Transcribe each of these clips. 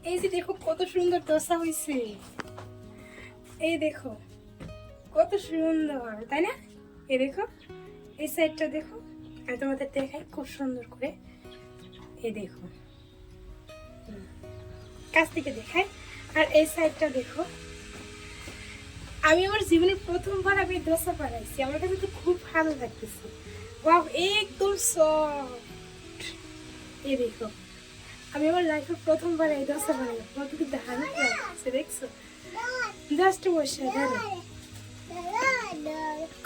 এই যে দেখো কত সুন্দর দোসা হয়েছে, এই দেখো কত সুন্দর, তাই না? এই দেখো এই সাইডটা দেখো, আমি তোমাদের দেখাই খুব সুন্দর করে। এই দেখো কাছ থেকে দেখাই, আর এই সাইডটা দেখো। আমি আমার জীবনের প্রথমবার আমি দোসা বানাইছি, আমার কাছে তো খুব ভালো লাগতেছে। ওয়াও, একদম সফট। এই দেখো আমি আমার লাইফের প্রথমবার এই দোসা বানালাম, আমার কিন্তু দারুণ লাগছে, দেখছো? জাস্ট বসে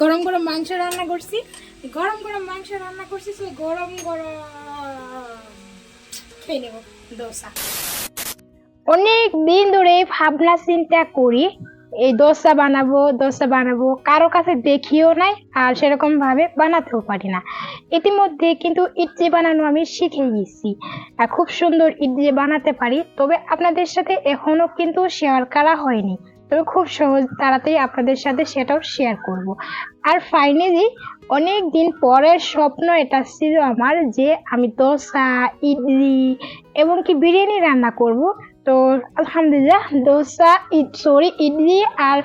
গরম গরম মাংস রান্না করছি, গরম গরম মাংস রান্না করছি, তো গরম গরম খেয়ে নেব দোসা। অনেক দিন ধরে ভাবনা চিন্তা করি এই দোসা বানাবো, কারো কাছে দেখিও নাই আর সেরকম ভাবে বানাতেও পারি না। ইতিমধ্যে কিন্তু ইডলি বানানো আমি শিখে গেছি, খুব সুন্দর ইডলি বানাতে পারি। তবে আপনাদের সাথে এখনো কিন্তু শেয়ার করা হয়নি, তবে খুব সহজ তাড়াতাড়ি আপনাদের সাথে সেটাও শেয়ার করব। আর ফাইনালি অনেক দিন পরের স্বপ্ন এটা ছিল আমার, যে আমি দোসা, ইডলি এবং কি বিরিয়ানি রান্না করব। তো আলহামদুলিল্লাহ দোসা ইডলি আর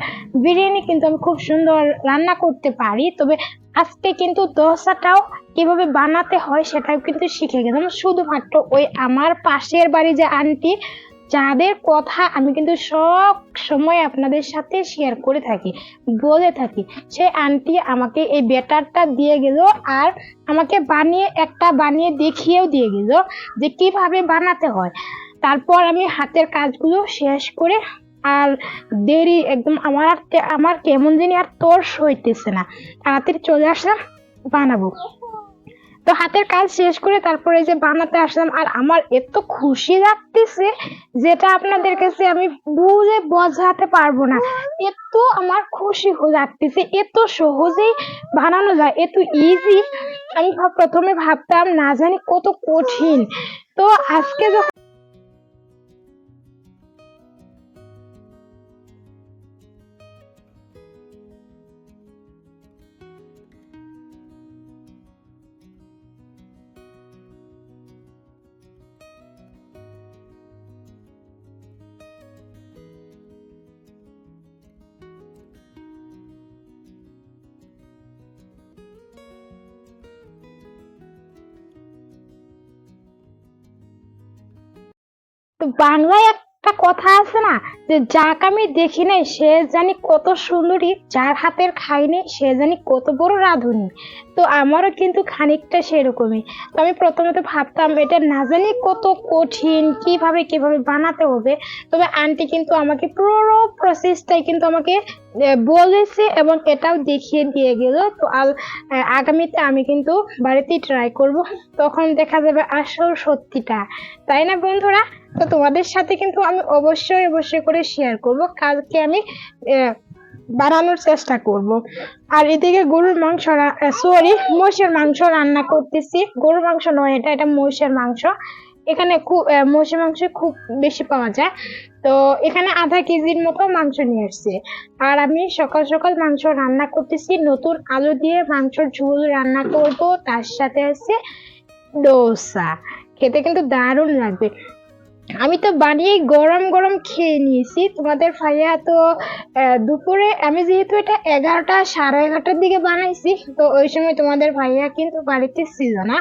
বিরিয়ানি কিন্তু আমি খুব সুন্দর রান্না করতে পারি। তবে আজকে কিন্তু দোসাটাও কিভাবে বানাতে হয় সেটাও কিন্তু শিখে গেলাম, শুধুমাত্র ওই আমার পাশের বাড়ি যে আন্টি, যাদের কথা আমি কিন্তু সব সময় আপনাদের সাথে শেয়ার করে থাকি, বলে থাকি, সেই আন্টি আমাকে এই ব্যাটারটা দিয়ে গেল আর আমাকে বানিয়ে দেখিয়েও দিয়ে গেল যে কিভাবে বানাতে হয়। তারপর আমি হাতের কাজগুলো শেষ করে, আর দেরি একদম আমার কেমন জানি আর তর্স হইতেছে না, তাড়াতাড়ি চলে আসলাম বানাবো। তো হাতের কাজ শেষ করে তারপরে যে বানাতে আসলাম, আর আমার এত খুশি লাগতেছে যেটা আপনাদের কাছে আমি বুঝে বোঝাতে পারবো না। এত আমার খুশি লাগতেছে, এত সহজেই বানানো যায়, এত ইজি। আমি প্রথমে ভাবতাম না জানি কত কঠিন। তো আজকে যখন তো বাংলায় একটা কথা আছে না, যে যাক আমি দেখি নাই সে জানি কত সুন্দরী, যার হাতের খাই নেই সে জানি কত বড় রাঁধুনি। তো আমারও কিন্তু খানিকটা সেরকমই। তো আমি প্রথমত ভাবতাম এটা না জানি কত কঠিন, কিভাবে বানাতে হবে। তবে আন্টি কিন্তু আমাকে পুরো প্রসেসটাই কিন্তু আমাকে বলেছে এবং এটাও দেখিয়ে দিয়ে গেল। তো আগামীতে আমি কিন্তু বাড়িতেই ট্রাই করব, তখন দেখা যাবে আসল সত্যিটা, তাই না বন্ধুরা? তো তোমাদের সাথে কিন্তু আমি অবশ্যই করে শেয়ার করব, কালকে আমি বানানোর চেষ্টা করব। আর এদিকে গরুর মাংস, মোষের মাংস রান্না করতেছি। গরুর মাংস নয়, এটা মোষের মাংস। এখানে খুব মোষের মাংস খুব বেশি পাওয়া যায়। তো এখানে আধা কেজির মতো মাংস নিয়ে আসছে। আর আমি সকাল সকাল মাংস রান্না করতেছি, নতুন আলু দিয়ে মাংসের ঝোল রান্না করব, তার সাথে আছে ডোসা। খেতে কিন্তু দারুণ লাগবে। আমি তো বানিয়ে গরম গরম খেয়ে নিয়েছি। তোমাদের ভাইয়া তো দুপুরে, আমি যেহেতু এটা 11টা সাড়ে 11টার দিকে বানাইছি, তো ওই সময় তোমাদের ভাইয়া কিন্তু বাড়িতে ছিল না।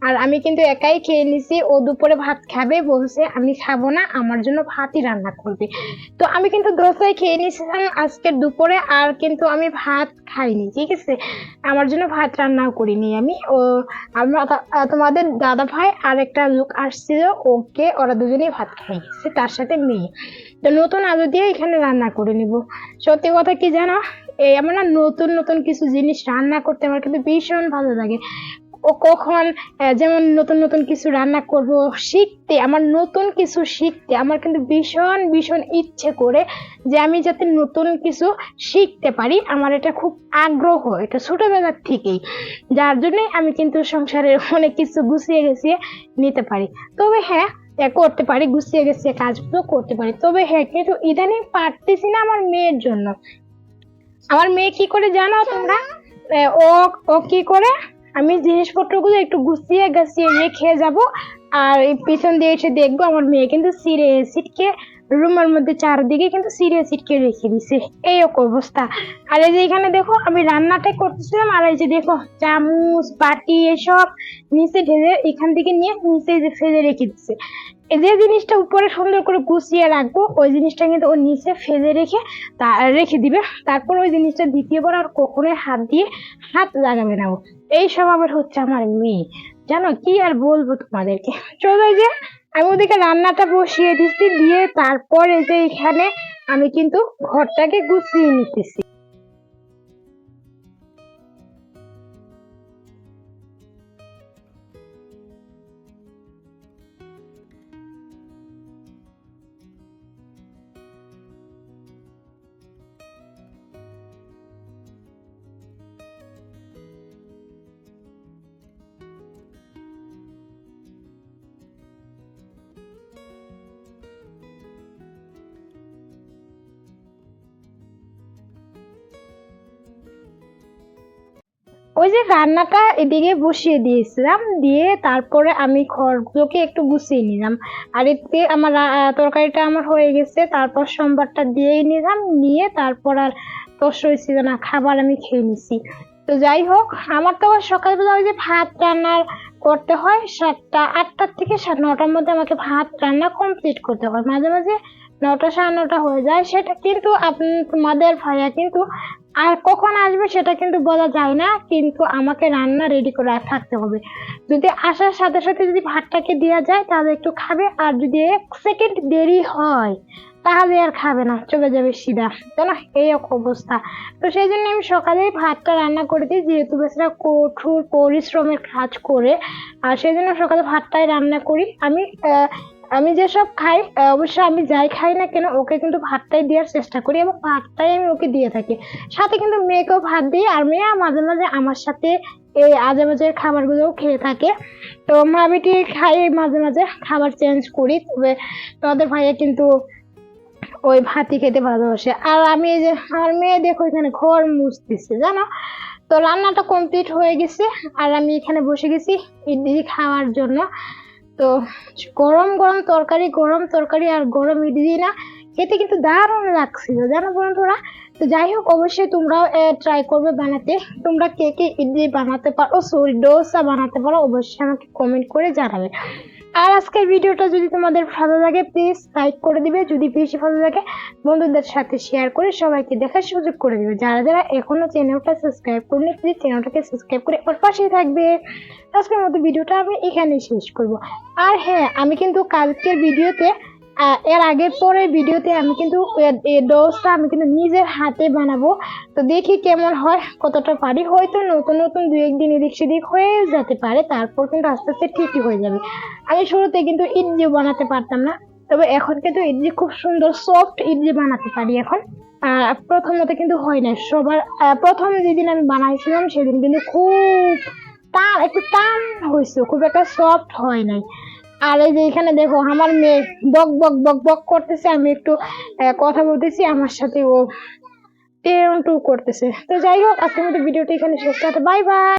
আর আমি কিন্তু একাই খেয়ে নিয়েছি। ও দুপুরে ভাত খাবে বলছে, আমি খাবো না, আমার জন্য ভাতই রান্না করবে। তো আমি কিন্তু দোসাই খেয়ে নিয়েছিলাম আজকে দুপুরে, আর কিন্তু আমি ভাত খাইনি, ঠিক আছে? আমার জন্য ভাত রান্নাও করিনি আমি। আমরা তোমাদের দাদা ভাই আর একটা লোক আসছিল, ওরা দুজনেই ভাত খাই গেছে, তার সাথে মেয়ে। তো নতুন আলু দিয়ে এখানে রান্না করে নিব। সত্যি কথা কি জানো, এই আমার না নতুন নতুন কিছু জিনিস রান্না করতে আমার কিন্তু ভীষণ ভালো লাগে। ও কখন যেমন নতুন নতুন কিছু রান্না করব, নতুন কিছু শিখতে আমার কিন্তু ভীষণ ভীষণ ইচ্ছে করে, যে আমি যাতে নতুন কিছু শিখতে পারি। আমার এটা খুব আগ্রহ, এটা ছোটবেলার থেকেই, যার জন্যই আমি কিন্তু সংসারের অনেক কিছু গুছিয়ে নিতে পারি। তবে হ্যাঁ, করতে পারি, গুছিয়ে গেছিয়ে কাজগুলো করতে পারি। তবে হ্যাঁ, কিন্তু ইদানিং পারতেছি না আমার মেয়ের জন্য। আমার মেয়ে কি করে জানো তোমরা? ও ও কি করে, আমি জিনিসপত্রগুলো একটু গুছিয়ে রেখে যাব, আর এই পিছন দিয়ে এসে দেখবো আমার মেয়ে কিন্তু সিঁড়ে সিটকে রুমের মধ্যে চারদিকে কিন্তু সিঁড়ে সিটকে রেখে দিছে, এই অবস্থা। আর এই যে এখানে দেখো আমি রান্নাটাই করতেছিলাম, আর এই যে দেখো চামচ বাটি এসব নিচে ঢেলে এখান থেকে নিয়ে নিচে যে ফেলে রেখে দিচ্ছে। যে জিনিসটা উপরে সুন্দর করে গুছিয়ে রাখবো ওই জিনিসটা কিন্তু ওর নিচে ফেলে রেখে রেখে দিবে, তারপর ওই জিনিসটা দ্বিতীয়বার আর কখনোই হাত লাগাবে না ও। এই স্বভাবের হচ্ছে আমার মেয়ে, জানো কি আর বলবো তোমাদেরকে। চলো যে আমি ওদিকে রান্নাটা বসিয়ে দিচ্ছি, দিয়ে তারপর এই যে এখানে আমি কিন্তু ঘরটাকে গুছিয়ে নিতেছি। ওই যে রান্নাটা এদিকে বসিয়ে দিয়েছিলাম, দিয়ে তারপরে আমি ঘরগুলোকে একটু গুছিয়ে নিলাম। আর এতে আমার তরকারিটা আমার হয়ে গেছে, তারপর সোমবারটা দিয়েই নিলাম, নিয়ে তারপর আর তস হয়েছিল না, খাবার আমি খেয়ে নিছি। তো যাই হোক, আমার তো আবার সকালবেলা ওই যে ভাত রান্নার করতে হয় 8টার থেকে 9টার মধ্যে আমাকে ভাত রান্না কমপ্লিট করতে হয়। মাঝে মাঝে 9টা 9:30 হয়ে যায়, সেটা কিন্তু তোমাদের ভাইয়া কিন্তু আর কখন আসবে সেটা কিন্তু বলা যায় না, কিন্তু আমাকে রান্না রেডি করে থাকতে হবে। যদি আসার সাথে সাথে যদি ভাতটাকে দেওয়া যায় তাহলে একটু খাবে, আর যদি 1 সেকেন্ড দেরি হয় তাহলে আর খাবে না, চলে যাবে সিধা, তাই না? এই অবস্থা। তো সেই জন্য আমি সকালেই ভাতটা রান্না করে দিই, যেহেতু বেচারা কঠোর পরিশ্রমের কাজ করে, আর সেই জন্য সকালে ভাতটাই রান্না করি। আমি যেসব খাই, অবশ্য আমি যাই খাই না কেন ওকে কিন্তু ভাতটাই দেওয়ার চেষ্টা করি, এবং ভাতটাই আমি ওকে দিয়ে থাকি। সাথে কিন্তু মেয়েকেও ভাত দিই, আর মেয়ে মাঝে মাঝে আমার সাথে এই আজে বাজে খাবারগুলোও খেয়ে থাকে। তো মা বেটি খাই, মাঝে মাঝে খাবার চেঞ্জ করি, তবে তোমাদের ভাইয়া কিন্তু ওই ভাতই খেতে ভালোবাসে। আর আমি এই যে আমার মেয়ে দেখো এখানে ঘর মুছতেছে, জানো। তো রান্নাটা কমপ্লিট হয়ে গেছে, আর আমি এখানে বসে গেছি ইডলি খাওয়ার জন্য। তো গরম তরকারি আর গরম ইডলি না খেতে কিন্তু দারুণ লাগছিল, জানো বন্ধুরা। তো যাই হোক, অবশ্যই তোমরাও ট্রাই করবে বানাতে। তোমরা কে কে ইডলি বানাতে পারো, সরি ডোসা বানাতে পারো, অবশ্যই আমাকে কমেন্ট করে জানাবে। আর আজকের ভিডিওটা যদি তোমাদের ভালো লাগে প্লিজ লাইক করে দিবে, যদি বেশি ভালো লাগে বন্ধুদের সাথে শেয়ার করে সবাইকে দেখার সুযোগ করে দিবে। যারা যারা এখনো চ্যানেলটা সাবস্ক্রাইব করেনি প্লিজ চ্যানেলটাকে সাবস্ক্রাইব করে ওর পাশেই থাকবে। আজকের মতো ভিডিওটা আমি এখানেই শেষ করব। আর হ্যাঁ, আমি কিন্তু কালকের ভিডিওতে এর আগের পরের ভিডিওতে আমি কিন্তু এই ডোসটা আমি কিন্তু নিজের হাতে বানাবো। তো দেখি কেমন হয়, কতটা পারি। হয়তো নতুন নতুন 2-1 দিন এদিক সেদিক হয়ে যেতে পারে, তারপর কিন্তু আস্তে আস্তে ঠিকই হয়ে যাবে। আমি শুরুতে কিন্তু ইডলি বানাতে পারতাম না, তবে এখন কিন্তু ইডলি খুব সুন্দর সফট ইডলি বানাতে পারি এখন। প্রথমত কিন্তু হয় না সবার, প্রথম যেদিন আমি বানাইছিলাম সেদিন কিন্তু খুব একটু টান হয়েছে, খুব একটা সফট হয় নাই। আর এই যে এখানে দেখো আমার মেয়ে বক বক বক বক করতেছে, আমি একটু কথা বলতেছি, আমার সাথে ও টেন টু করতেছে। তো যাই হোক, আজকের মতো ভিডিওটা এখানে শেষ করতে, বাই বাই।